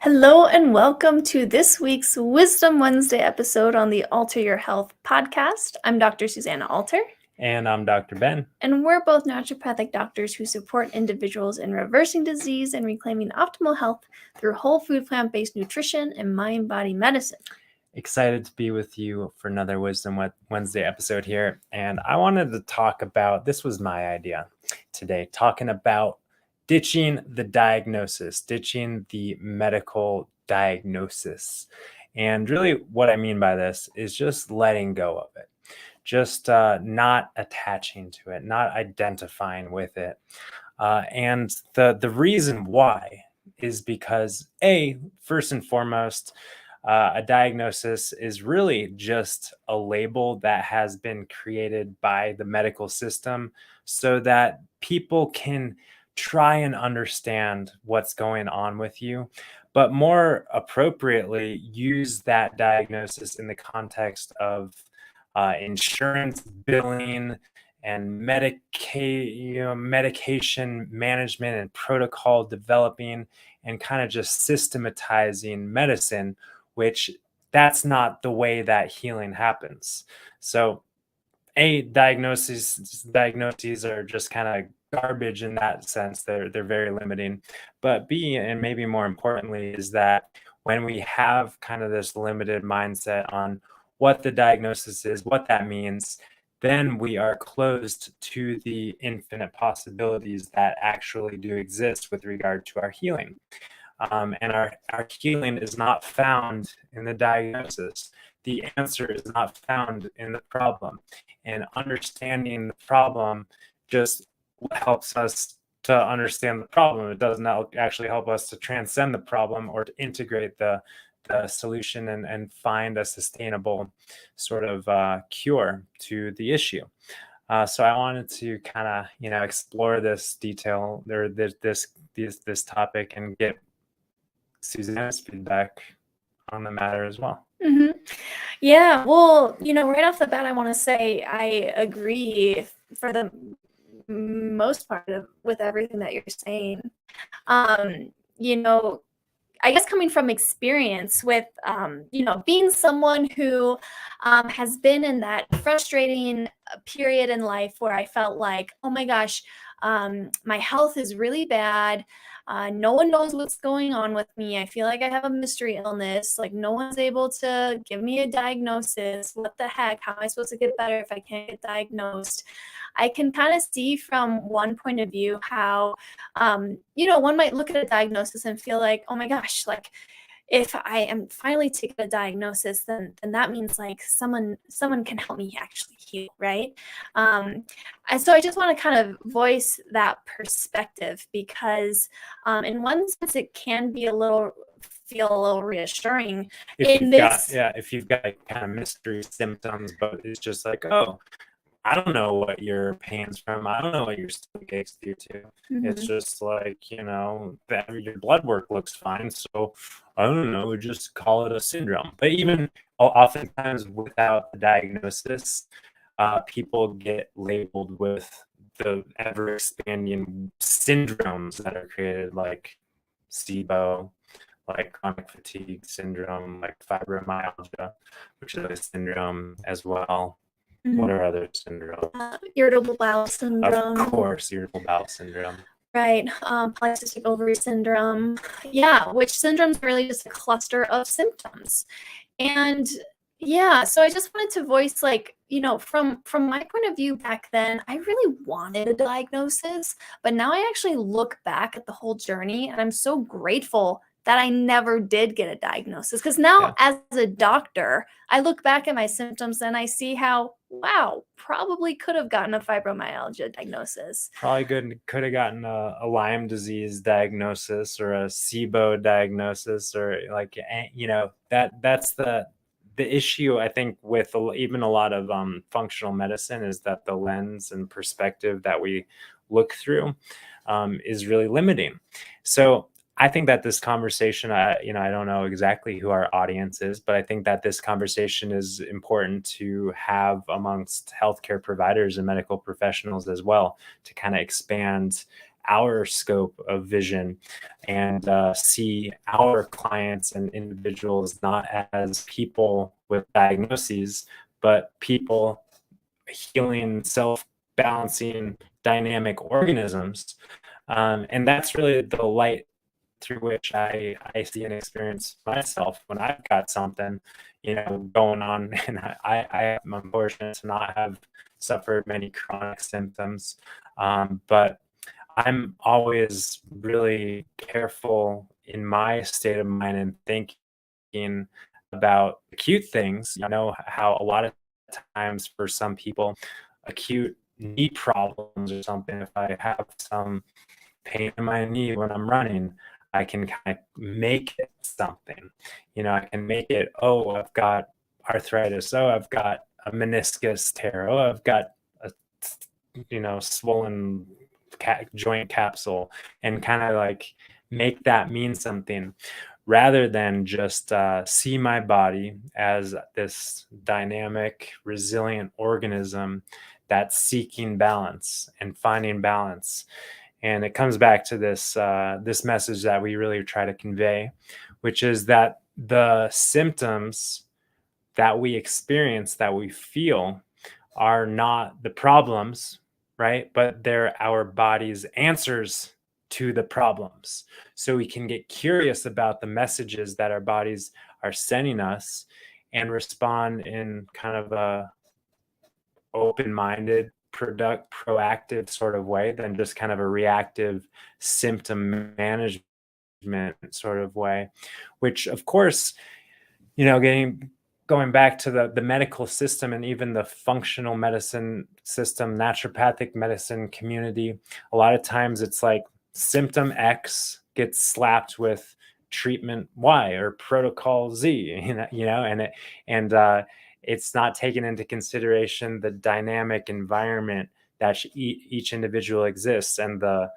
Hello and welcome to this week's Wisdom Wednesday episode on the Alter Your Health podcast. I'm Dr. Susanna Alter. And I'm Dr. Ben. And we're both naturopathic doctors who support individuals in reversing disease and reclaiming optimal health through whole food, plant-based nutrition and mind-body medicine. Excited to be with you for another Wisdom Wednesday episode here. And I wanted to talk about, this was my idea today, talking about ditching the diagnosis, ditching the medical diagnosis. And really what I mean by this is just letting go of it, just not attaching to it, not identifying with it. And the reason why is because, first and foremost, a diagnosis is really just a label that has been created by the medical system so that people can try and understand what's going on with you, but more appropriately, use that diagnosis in the context of insurance billing and medication management and protocol developing and kind of just systematizing medicine, which that's not the way that healing happens. So diagnoses are just kind of garbage in that sense. They're very limiting. But B, and maybe more importantly, is that when we have kind of this limited mindset on what the diagnosis is, what that means, then we are closed to the infinite possibilities that actually do exist with regard to our healing. And our healing is not found in the diagnosis. The answer is not found in the problem. And understanding the problem just helps us to understand the problem. It does not actually help us to transcend the problem or to integrate the solution and find a sustainable sort of cure to the issue. So I wanted to kind of, explore this detail or this topic and get Susanna's feedback on the matter as well. Mm-hmm. Yeah, well, right off the bat, I want to say I agree for the most part with everything that you're saying. I guess coming from experience with, being someone who has been in that frustrating period in life where I felt like, oh my gosh, my health is really bad. No one knows what's going on with me. I feel like I have a mystery illness. Like no one's able to give me a diagnosis. What the heck? How am I supposed to get better if I can't get diagnosed? I can kind of see from one point of view how, one might look at a diagnosis and feel like, oh my gosh, like if I am finally taking a diagnosis, then that means like someone can help me actually heal, right? And so I just want to kind of voice that perspective because in one sense it can be feel a little reassuring if you've got kind of mystery symptoms, but it's just like, oh, I don't know what your pain's from. I don't know what your stomach aches due to. Mm-hmm. It's just like, that your blood work looks fine. So I don't know, we just call it a syndrome. But even oftentimes without the diagnosis, people get labeled with the ever expanding syndromes that are created, like SIBO, like chronic fatigue syndrome, like fibromyalgia, which is a syndrome as well. Mm-hmm. What are other syndromes? Irritable bowel syndrome. Of course, irritable bowel syndrome. Right. Polycystic ovary syndrome. Yeah, which syndrome is really just a cluster of symptoms. And yeah, so I just wanted to voice like, from my point of view back then, I really wanted a diagnosis, but now I actually look back at the whole journey and I'm so grateful that I never did get a diagnosis. Because now as a doctor, I look back at my symptoms and I see how, wow, probably could have gotten a fibromyalgia diagnosis. Probably could have gotten a Lyme disease diagnosis or a SIBO diagnosis, or like, that's the issue, I think, with even a lot of functional medicine, is that the lens and perspective that we look through is really limiting. So I think that this conversation, I don't know exactly who our audience is, but I think that this conversation is important to have amongst healthcare providers and medical professionals as well, to kind of expand our scope of vision and see our clients and individuals not as people with diagnoses, but people healing, self-balancing, dynamic organisms. And that's really the light through which I see and experience myself when I've got something, going on. And I am unfortunate to not have suffered many chronic symptoms. But I'm always really careful in my state of mind and thinking about acute things. You know how a lot of times for some people, acute knee problems or something, if I have some pain in my knee when I'm running, I can kind of make it something. I can make it, oh, I've got arthritis. Oh, I've got a meniscus tear. Oh, I've got a, swollen joint capsule, and kind of like make that mean something rather than just see my body as this dynamic, resilient organism that's seeking balance and finding balance. And it comes back to this this message that we really try to convey, which is that the symptoms that we experience, that we feel, are not the problems, right? But they're our body's answers to the problems. So we can get curious about the messages that our bodies are sending us and respond in kind of a open-minded, proactive sort of way than just kind of a reactive symptom management sort of way, which of course, going back to the medical system and even the functional medicine system, naturopathic medicine community, a lot of times it's like symptom X gets slapped with treatment Y or protocol Z, and it's not taken into consideration the dynamic environment that each individual exists and the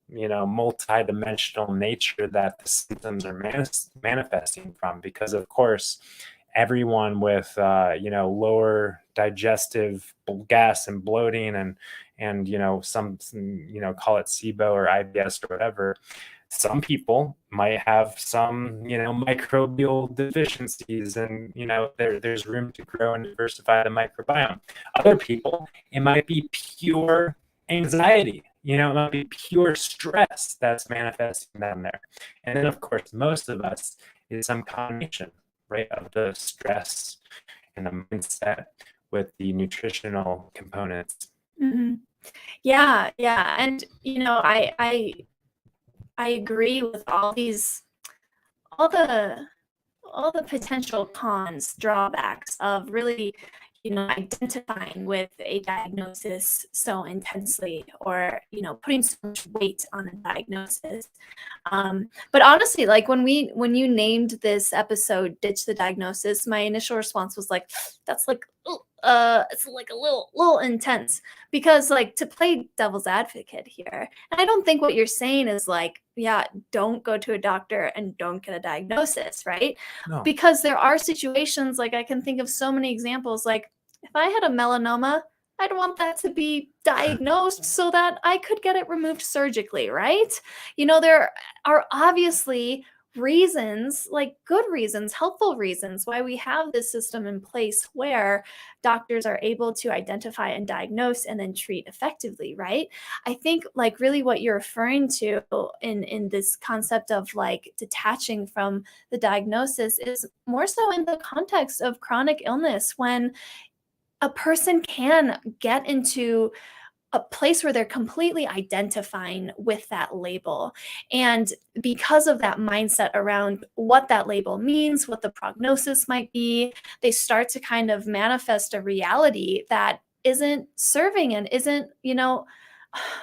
multi-dimensional nature that the symptoms are manifesting from. Because of course, everyone with lower digestive gas and bloating and some call it SIBO or IBS or whatever, some people might have some microbial deficiencies, and there's room to grow and diversify the microbiome. Other people, it might be pure anxiety, it might be pure stress that's manifesting down there. And then of course most of us is some combination, right, of the stress and the mindset with the nutritional components. Mm-hmm. Yeah, and I agree with all the potential cons, drawbacks of really, identifying with a diagnosis so intensely, or, putting so much weight on a diagnosis. But honestly, like when you named this episode "Ditch the Diagnosis," my initial response was like, that's like, it's like a little intense, because like, to play devil's advocate here, and I don't think what you're saying is like, yeah, don't go to a doctor and don't get a diagnosis, right? No. Because there are situations, like I can think of so many examples, like if I had a melanoma, I'd want that to be diagnosed so that I could get it removed surgically, right? There are obviously reasons, like good reasons, helpful reasons, why we have this system in place where doctors are able to identify and diagnose and then treat effectively, right? I think like really what you're referring to in this concept of like detaching from the diagnosis is more so in the context of chronic illness, when a person can get into a place where they're completely identifying with that label. And because of that mindset around what that label means, what the prognosis might be, they start to kind of manifest a reality that isn't serving and isn't,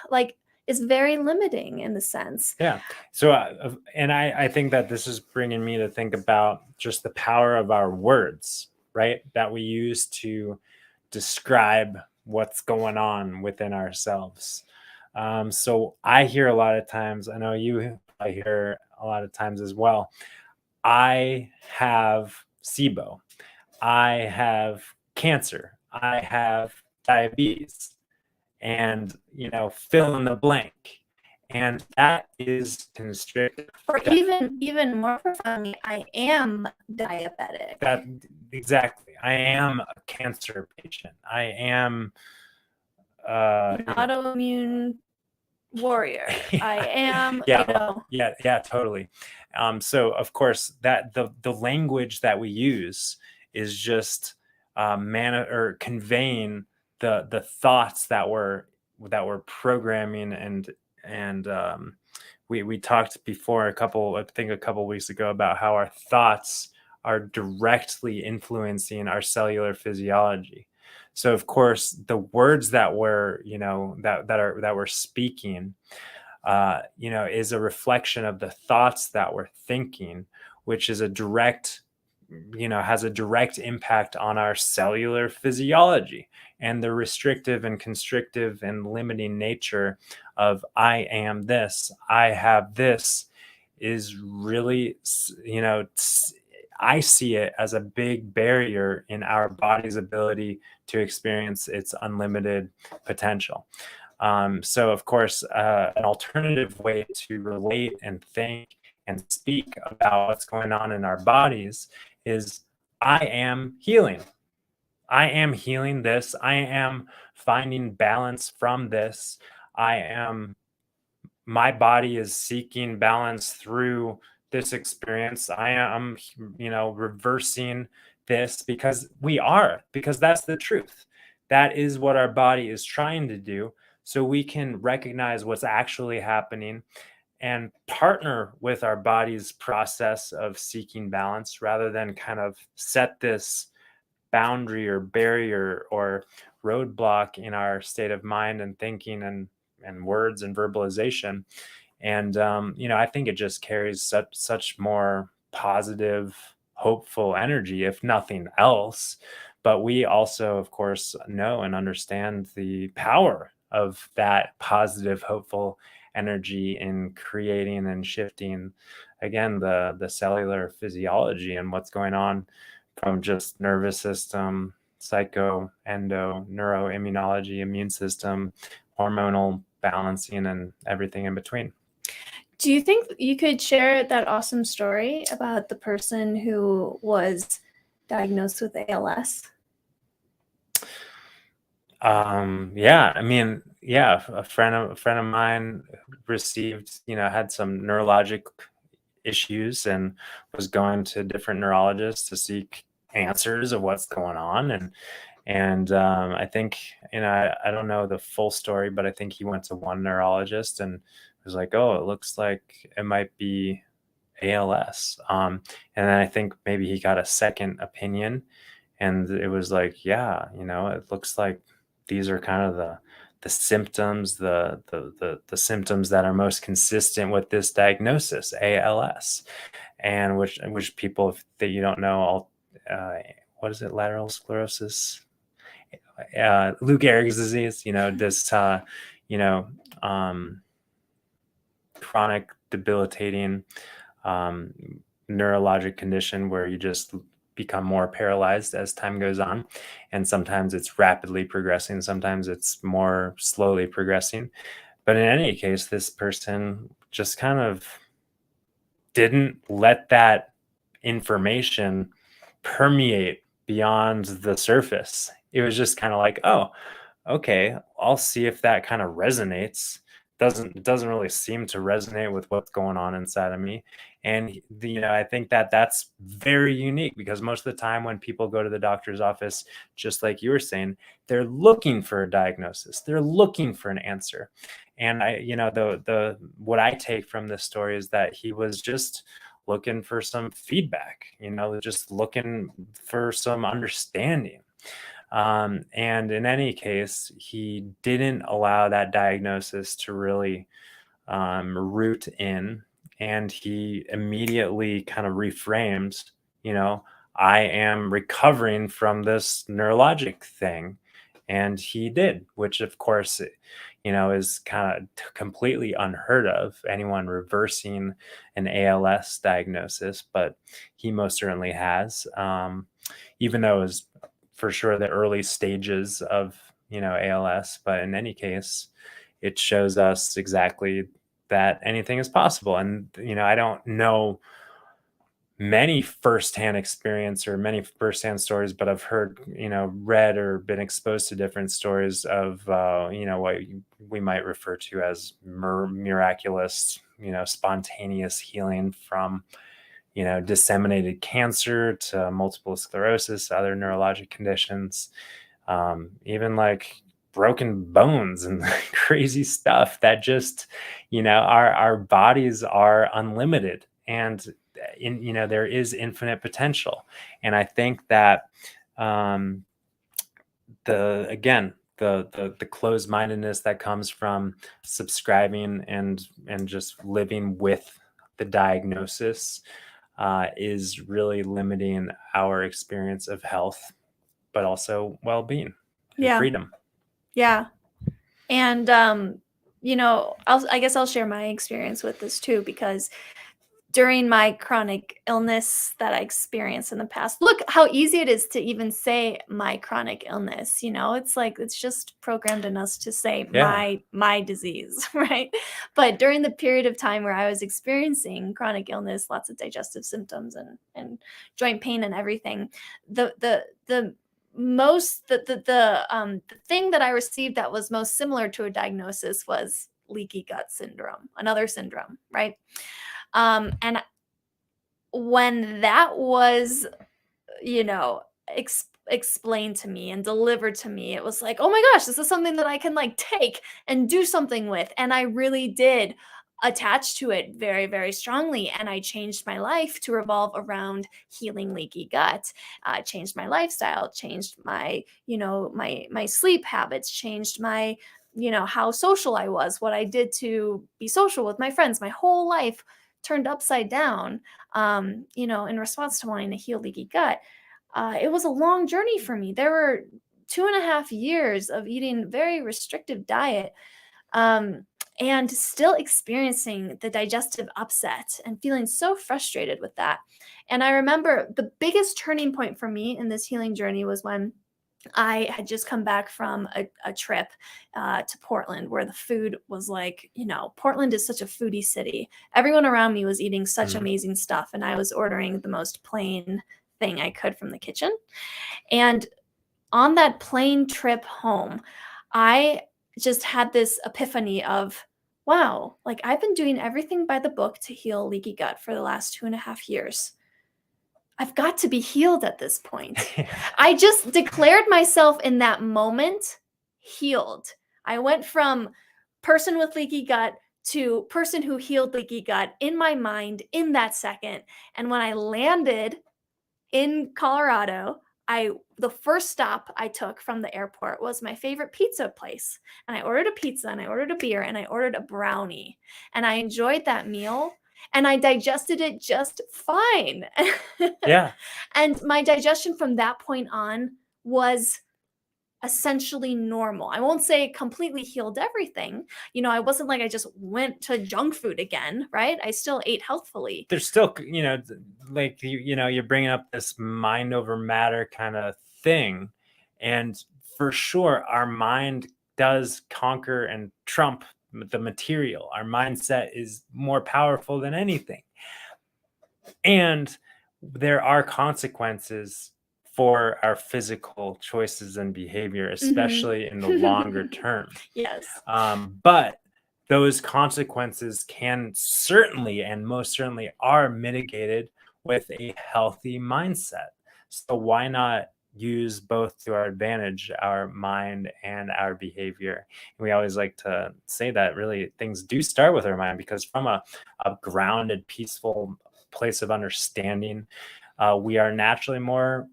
like, is very limiting in the sense. Yeah. So, and I think that this is bringing me to think about just the power of our words, right? That we use to describe what's going on within ourselves. So I hear a lot of times, I know I hear a lot of times as well, I have SIBO, I have cancer, I have diabetes, and fill in the blank. And that is constrictive. Or even more profoundly, I am diabetic. That exactly. I am a cancer patient. I am An autoimmune warrior. I am, yeah, totally. So of course that the language that we use is just or conveying the thoughts that we're programming, and we talked before I think a couple weeks ago, about how our thoughts are directly influencing our cellular physiology. So of course the words that we're speaking is a reflection of the thoughts that we're thinking, which is has a direct impact on our cellular physiology. And the restrictive and constrictive and limiting nature of I am this, I have this, is really, I see it as a big barrier in our body's ability to experience its unlimited potential. So, of course, an alternative way to relate and think and speak about what's going on in our bodies is I am healing. I am healing this. I am finding balance from this. My body is seeking balance through this experience. I am, reversing this because that's the truth. That is what our body is trying to do. So we can recognize what's actually happening and partner with our body's process of seeking balance, rather than kind of set this boundary or barrier or roadblock in our state of mind and thinking and words and verbalization. And I think it just carries such more positive, hopeful energy, if nothing else. But we also, of course, know and understand the power of that positive, hopeful energy in creating and shifting, again, the cellular physiology and what's going on, from just nervous system, psycho, endo, neuroimmunology, immune system, hormonal balancing, and everything in between. Do you think you could share that awesome story about the person who was diagnosed with ALS? A friend of mine received, had some neurologic issues and was going to different neurologists to seek answers of what's going on. And I think, I don't know the full story, but I think he went to one neurologist and was like, oh, it looks like it might be ALS. And then I think maybe he got a second opinion, and it was like, yeah, it looks like these are kind of the symptoms, the symptoms that are most consistent with this diagnosis, ALS, and which people that you don't know, what is it, lateral sclerosis, Lou Gehrig's disease, this chronic debilitating neurologic condition where you just become more paralyzed as time goes on. And sometimes it's rapidly progressing, sometimes it's more slowly progressing. But in any case, this person just kind of didn't let that information permeate beyond the surface. It was just kind of like, oh, okay, I'll see if that kind of resonates. It doesn't really seem to resonate with what's going on inside of me. And I think that that's very unique, because most of the time when people go to the doctor's office, just like you were saying, they're looking for a diagnosis, they're looking for an answer. And the what I take from this story is that he was just looking for some feedback, just looking for some understanding. And in any case, he didn't allow that diagnosis to really root in. And he immediately kind of reframed, I am recovering from this neurologic thing. And he did, which of course, is kind of completely unheard of, anyone reversing an ALS diagnosis, but he most certainly has, even though it was for sure the early stages of, ALS. But in any case, it shows us exactly that anything is possible. And, I don't know many firsthand experience or many firsthand stories, but I've heard, read or been exposed to different stories of, what we might refer to as miraculous, spontaneous healing from, disseminated cancer to multiple sclerosis, other neurologic conditions, even like broken bones and crazy stuff that just, our bodies are unlimited, and there is infinite potential. And I think that the closed-mindedness that comes from subscribing and just living with the diagnosis is really limiting our experience of health, but also well-being and freedom. Yeah. And, I guess I'll share my experience with this too, because during my chronic illness that I experienced in the past, look how easy it is to even say my chronic illness. It's like, it's just programmed in us to say my disease, right? But during the period of time where I was experiencing chronic illness, lots of digestive symptoms and joint pain and everything, the thing that I received that was most similar to a diagnosis was leaky gut syndrome, another syndrome, right? And when that was, explained to me and delivered to me, it was like, oh my gosh, this is something that I can like take and do something with. And I really did attach to it very, very strongly. And I changed my life to revolve around healing leaky gut, changed my lifestyle, changed my, my sleep habits, changed my, how social I was, what I did to be social with my friends. My whole life turned upside down, in response to wanting to heal leaky gut. It was a long journey for me. There were 2.5 years of eating very restrictive diet, and still experiencing the digestive upset and feeling so frustrated with that. And I remember the biggest turning point for me in this healing journey was when I had just come back from a trip to Portland, where the food was like, Portland is such a foodie city. Everyone around me was eating such amazing stuff, and I was ordering the most plain thing I could from the kitchen. And on that plane trip home, I just had this epiphany of, wow, like I've been doing everything by the book to heal leaky gut for the last 2.5 years. I've got to be healed at this point. I just declared myself in that moment healed. I went from person with leaky gut to person who healed leaky gut in my mind in that second. And when I landed in Colorado, the first stop I took from the airport was my favorite pizza place. And I ordered a pizza, and I ordered a beer, and I ordered a brownie. And I enjoyed that meal, and I digested it just fine. Yeah. And my digestion from that point on was essentially normal. I won't say it completely healed everything. I wasn't like I just went to junk food again, right? I still ate healthfully. There's still, like you're bringing up this mind over matter kind of thing, and for sure our mind does conquer and trump the material. Our mindset is more powerful than anything, and there are consequences for our physical choices and behavior, especially in the longer term. Yes. But those consequences can certainly, and most certainly are, mitigated with a healthy mindset. So why not use both to our advantage, our mind and our behavior? And we always like to say that really things do start with our mind, because from a grounded, peaceful place of understanding, we are naturally more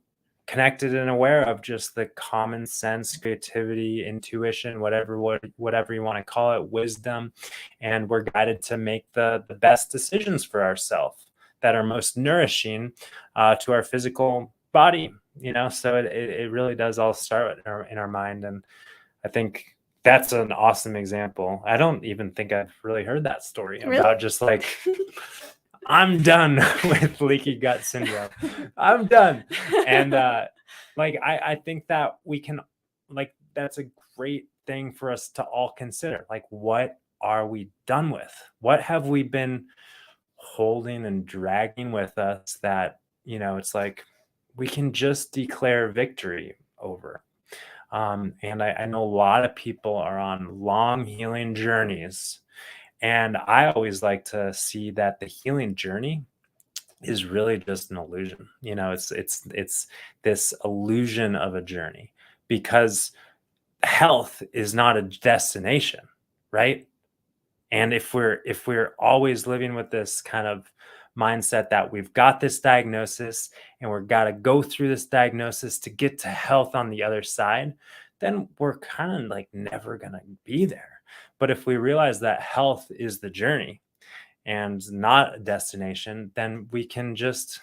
connected and aware of just the common sense, creativity, intuition, whatever you want to call it, wisdom, and we're guided to make the best decisions for ourselves that are most nourishing to our physical body. So it really does all start in our mind, and I think that's an awesome example. I don't even think I've really heard that story about just like I'm done with leaky gut syndrome. I'm done. And I think that we can, that's a great thing for us to all consider. Like, what are we done with? What have we been holding and dragging with us that, it's like we can just declare victory over? And I know a lot of people are on long healing journeys. And I always like to see that the healing journey is really just an illusion. It's this illusion of a journey, because health is not a destination, right? And if we're always living with this kind of mindset that we've got this diagnosis and we've got to go through this diagnosis to get to health on the other side, then we're kind of like never going to be there. But if we realize that health is the journey and not a destination, then we can just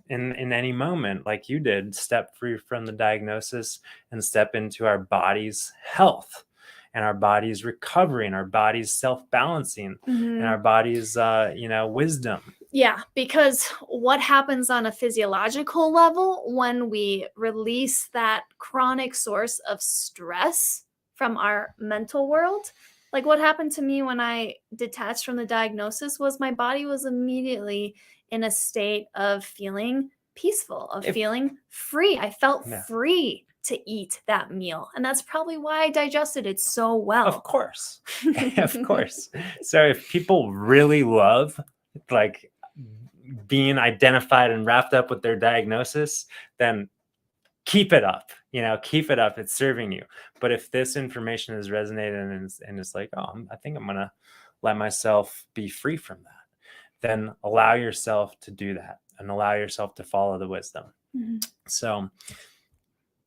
in any moment, like you did, step free from the diagnosis and step into our body's health and our body's recovery and our body's self-balancing and our body's wisdom. Yeah, because what happens on a physiological level when we release that chronic source of stress from our mental world? Like what happened to me when I detached from the diagnosis was my body was immediately in a state of feeling peaceful, of feeling free. I felt free to eat that meal. And that's probably why I digested it so well. Of course. Of course. So if people really love like being identified and wrapped up with their diagnosis, then keep it up, keep it up. It's serving you. But if this information is resonating and it's like, oh, I think I'm going to let myself be free from that, then allow yourself to do that and allow yourself to follow the wisdom. So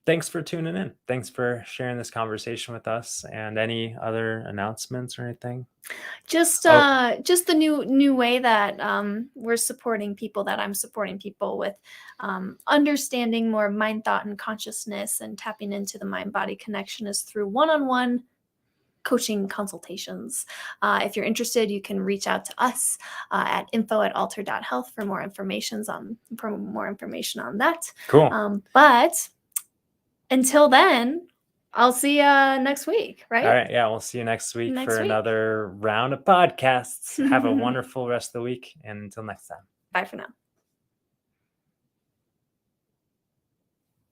thanks for tuning in. Thanks for sharing this conversation with us. And any other announcements or anything? Just the new way that we're supporting people, that I'm supporting people with understanding more mind, thought, and consciousness, and tapping into the mind-body connection is through one-on-one coaching consultations. If you're interested, you can reach out to us at info@alter.health for more information on that. Cool. But until then, I'll see you next week, right? All right. Yeah, we'll see you next week for another round of podcasts. Have a wonderful rest of the week. And until next time. Bye for now.